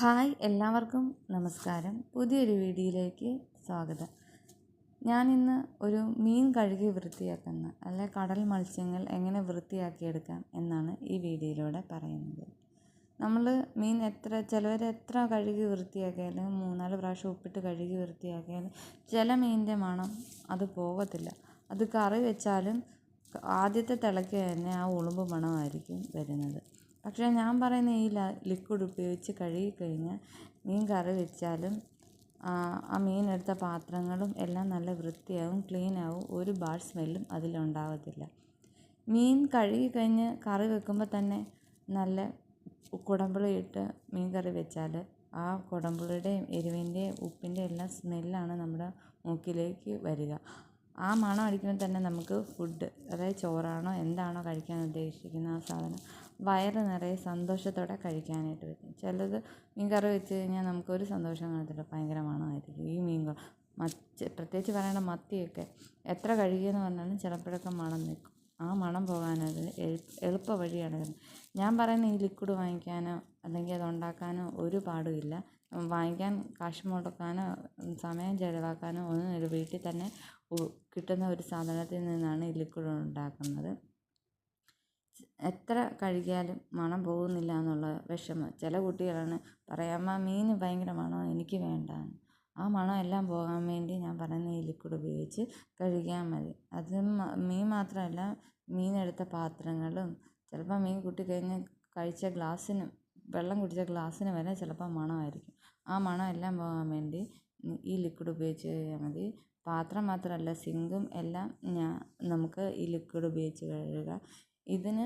Hi, എല്ലാവർക്കും നമസ്കാരം. പുതിയൊരു വീഡിയോയിലേക്ക് സ്വാഗതം. ഞാനിന്ന് ഒരു മീൻ കഴുകി വൃത്തിയാക്കുന്ന കടൽ മത്സ്യങ്ങൾ എങ്ങനെ വൃത്തിയാക്കിയെടുക്കാം എന്നാണ് ഈ വീഡിയോയിലൂടെ പറയുന്നത്. നമ്മൾ മീൻ ചിലവർ എത്ര കഴുകി വൃത്തിയാക്കിയാലും 3-4 പ്രാവശ്യം ഉപ്പിട്ട് കഴുകി വൃത്തിയാക്കിയാലും ചില മീനിൻ്റെ മണം അത് പോകത്തില്ല. അത് കറി വെച്ചാലും ആദ്യത്തെ തിളയ്ക്ക് തന്നെ ആ ഉളുമ്പ് മണമായിരിക്കും വരുന്നത്. പക്ഷേ ഞാൻ പറയുന്ന ഈ ലിക്വിഡ് ഉപയോഗിച്ച് കഴുകി കഴിഞ്ഞാൽ മീൻ കറി വെച്ചാലും ആ മീനെടുത്ത പാത്രങ്ങളും എല്ലാം നല്ല വൃത്തിയാവും, ക്ലീനാവും, ഒരു ബാഡ് സ്മെല്ലും അതിലുണ്ടാകത്തില്ല. മീൻ കഴുകി കഴിഞ്ഞ് കറി വെക്കുമ്പോൾ തന്നെ നല്ല കുടംപുളി ഇട്ട് മീൻ കറി വെച്ചാൽ ആ കുടംപുളിയുടെയും എരിവിൻ്റെയും ഉപ്പിൻ്റെ എല്ലാം സ്മെല്ലാണ് നമ്മുടെ മൂക്കിലേക്ക് വരിക. ആ മണം അടിക്കുമ്പോൾ തന്നെ നമുക്ക് ഫുഡ്, അതായത് ചോറാണോ എന്താണോ കഴിക്കാൻ ഉദ്ദേശിക്കുന്ന ആ സാധനം വയറ് നിറയെ സന്തോഷത്തോടെ കഴിക്കാനായിട്ട് പറ്റും. ചിലത് മീൻ കറി വെച്ച് കഴിഞ്ഞാൽ നമുക്കൊരു സന്തോഷം കാണത്തില്ല, ഭയങ്കര മണമായിരിക്കും. ഈ മീൻ പ്രത്യേകിച്ച് പറയേണ്ട മത്തിയൊക്കെ എത്ര കഴുകിയെന്ന് പറഞ്ഞാലും ചിലപ്പോഴൊക്കെ മണം നിൽക്കും. ആ മണം പോകാനത് എളുപ്പ വഴിയാണ്. ഞാൻ പറയുന്ന ഈ ലിക്വിഡ് വാങ്ങിക്കാനോ അല്ലെങ്കിൽ അതുണ്ടാക്കാനോ ഒരു പാടുമില്ല. വാങ്ങിക്കാൻ കാശ് മുടക്കാനോ സമയം ചിലവാക്കാനോ ഒന്നുമില്ല. വീട്ടിൽ തന്നെ കിട്ടുന്ന ഒരു സാധനത്തിൽ നിന്നാണ് ഈ ലിക്വിഡ് ഉണ്ടാക്കുന്നത്. എത്ര കഴുകിയാലും മണം പോകുന്നില്ല എന്നുള്ള വിഷമം. ചില കുട്ടികളാണ് പറയാമ്മ മീൻ ഭയങ്കര മണമാണ്, എനിക്ക് വേണ്ട. ആ മണം എല്ലാം പോകാൻ വേണ്ടി ഞാൻ പറയുന്ന ഈ ലിക്വിഡ് ഉപയോഗിച്ച് കഴുകിയാൽ മതി. അത് മീൻ മാത്രമല്ല, മീനെടുത്ത പാത്രങ്ങളും ചിലപ്പോൾ മീൻ കൂട്ടിക്കഴിഞ്ഞ് കഴിച്ച ഗ്ലാസ്സിനും വെള്ളം കുടിച്ച ഗ്ലാസ്സിന് വരെ ചിലപ്പോൾ മണമായിരിക്കും. ആ മണം എല്ലാം പോകാൻ വേണ്ടി ഈ ലിക്വിഡ് ഉപയോഗിച്ച് കഴുകിയാൽ മതി. പാത്രം മാത്രമല്ല, സിങ്കും എല്ലാം നമുക്ക് ഈ ലിക്വിഡ് ഉപയോഗിച്ച് കഴുകാം. ഇതിന്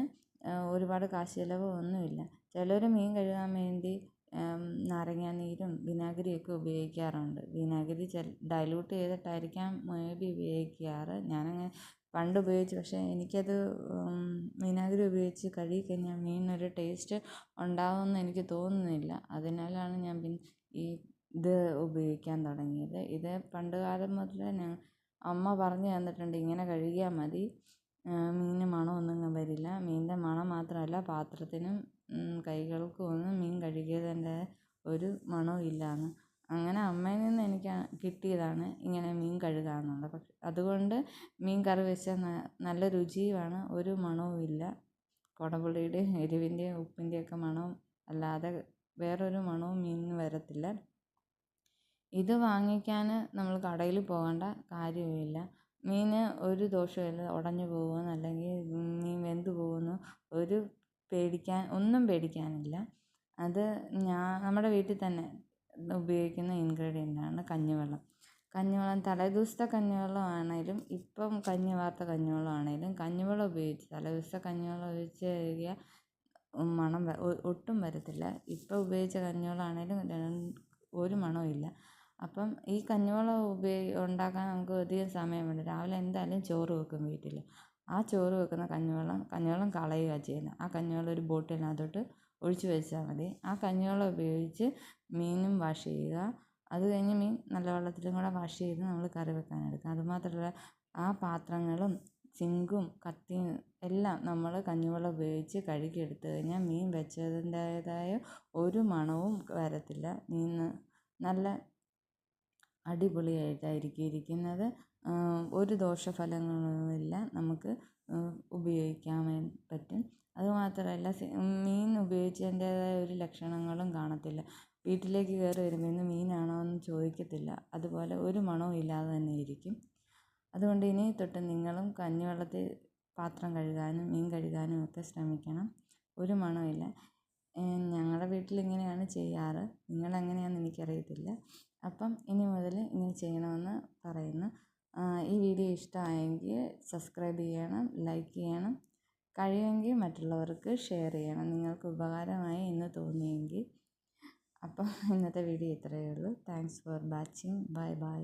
ഒരുപാട് കാശ് ചിലവ് ഒന്നുമില്ല. ചിലർ മീൻ കഴുകാൻ വേണ്ടി നാരങ്ങാനീരും വിനാഗിരിയൊക്കെ ഉപയോഗിക്കാറുണ്ട്. വിനാഗിരി ഡൈല്യൂട്ട് ചെയ്തിട്ടായിരിക്കാം മേബി ഉപയോഗിക്കാറ്. ഞാനങ്ങനെ പണ്ട് ഉപയോഗിച്ചു, പക്ഷേ എനിക്കത് വിനാഗിരി ഉപയോഗിച്ച് കഴുകി കഴിഞ്ഞാൽ മീനിനൊരു ടേസ്റ്റ് ഉണ്ടാകുമെന്ന് എനിക്ക് തോന്നുന്നില്ല. അതിനാലാണ് ഞാൻ ഇത് ഉപയോഗിക്കാൻ തുടങ്ങിയത്. ഇത് പണ്ട് കാലം മുതലേ അമ്മ പറഞ്ഞു തന്നിട്ടുണ്ട്, ഇങ്ങനെ കഴുകിയാൽ മതി, മീനിന് മണമൊന്നും വരില്ല. മീനിൻ്റെ മണം മാത്രമല്ല, പാത്രത്തിനും കൈകൾക്കും ഒന്നും മീൻ കഴുകിയതിൻ്റെ ഒരു മണവും ഇല്ലയെന്ന്. അങ്ങനെ അമ്മയിൽ നിന്ന് എനിക്ക് കിട്ടിയതാണ് ഇങ്ങനെ മീൻ കഴുകുക എന്നുള്ളത്. പക്ഷെ അതുകൊണ്ട് മീൻ കറി വെച്ചാൽ നല്ല രുചിയുമാണ്, ഒരു മണവും ഇല്ല. കുടംപുളിയുടെയും എരിവിൻ്റെയും ഉപ്പിൻ്റെയൊക്കെ മണം അല്ലാതെ വേറൊരു മണവും മീനിന് വരത്തില്ല. ഇത് വാങ്ങിക്കാൻ നമ്മൾ കടയിൽ പോകേണ്ട കാര്യവുമില്ല. മീന് ഒരു ദോഷവുമില്ല, ഉടഞ്ഞു പോകുമെന്നോ അല്ലെങ്കിൽ മീൻ വെന്ത് പോകുമെന്നോ ഒന്നും പേടിക്കാനില്ല. അത് നമ്മുടെ വീട്ടിൽ തന്നെ ഉപയോഗിക്കുന്ന ഇൻഗ്രീഡിയൻ്റാണ് കഞ്ഞിവെള്ളം. തലേദിവസത്തെ കഞ്ഞിവെള്ളം ആണെങ്കിലും ഇപ്പം കഞ്ഞി വാർത്ത കഞ്ഞിവെള്ളം ആണെങ്കിലും കഞ്ഞിവെള്ളം ഉപയോഗിച്ച് തലേദിവസത്തെ കഞ്ഞിവെള്ളം ഒഴിച്ച് കഴുകിയാൽ മണം ഒട്ടും വരത്തില്ല. ഇപ്പം ഉപയോഗിച്ച കഞ്ഞിവെള്ളം ആണെങ്കിലും ഒരു മണവും ഇല്ല. അപ്പം ഈ കഞ്ഞിവെള്ളം ഉണ്ടാക്കാൻ നമുക്ക് അധികം സമയം വേണ്ട. രാവിലെ എന്തായാലും ചോറ് വെക്കും വീട്ടിൽ. ആ ചോറ് വെക്കുന്ന കഞ്ഞിവെള്ളം കളയുക ചെയ്യുന്നത്. ആ കഞ്ഞിവെള്ളം ഒരു ബോട്ടിലിനകത്തോട്ട് ഒഴിച്ച് വെച്ചാൽ മതി. ആ കഞ്ഞിവെള്ളം ഉപയോഗിച്ച് മീനും വാഷ് ചെയ്യുക. അത് കഴിഞ്ഞ് മീൻ നല്ല വെള്ളത്തിലും കൂടെ വാഷ് ചെയ്ത് നമ്മൾ കറി വെക്കാനെടുക്കുക. അതുമാത്രമല്ല, ആ പാത്രങ്ങളും സിങ്കും കത്തിയും എല്ലാം നമ്മൾ കഞ്ഞിവെള്ളം ഉപയോഗിച്ച് കഴുകിയെടുത്ത് കഴിഞ്ഞാൽ മീൻ വെച്ചതിൻ്റേതായ ഒരു മണവും വരത്തില്ല. മീൻ നല്ല അടിപൊളിയായിട്ടായിരിക്കും ഇരിക്കുന്നത്. ഒരു ദോഷഫലങ്ങളുമില്ല, നമുക്ക് ഉപയോഗിക്കാൻ പറ്റും. അതുമാത്രമല്ല, മീൻ ഉപയോഗിച്ചതിൻ്റേതായ ഒരു ലക്ഷണങ്ങളും കാണത്തില്ല. വീട്ടിലേക്ക് കയറി വരുമ്പോൾ ഇന്ന് മീനാണോ എന്ന് ചോദിക്കത്തില്ല. അതുപോലെ ഒരു മണവും ഇല്ലാതെ തന്നെ ഇരിക്കും. അതുകൊണ്ട് ഇനി തൊട്ട് നിങ്ങളും കഞ്ഞിവെള്ളത്തിൽ പാത്രം കഴുകാനും മീൻ കഴുകാനും ഒക്കെ ശ്രമിക്കണം. ഒരു മണമില്ല. ഞങ്ങളുടെ വീട്ടിൽ ഇങ്ങനെയാണ് ചെയ്യാറ്. നിങ്ങളെങ്ങനെയാണെന്ന് എനിക്കറിയത്തില്ല. അപ്പം ഇനി മുതൽ ഇങ്ങനെ ചെയ്യണമെന്ന് പറയുന്നു. ഈ വീഡിയോ ഇഷ്ടമായെങ്കിൽ സബ്സ്ക്രൈബ് ചെയ്യണം, ലൈക്ക് ചെയ്യണം, കഴിയുമെങ്കിൽ മറ്റുള്ളവർക്ക് ഷെയർ ചെയ്യണം, നിങ്ങൾക്ക് ഉപകാരമായി എന്ന് തോന്നിയെങ്കിൽ. അപ്പം ഇന്നത്തെ വീഡിയോ ഇത്രയേ ഉള്ളൂ. Thanks for watching. Bye bye.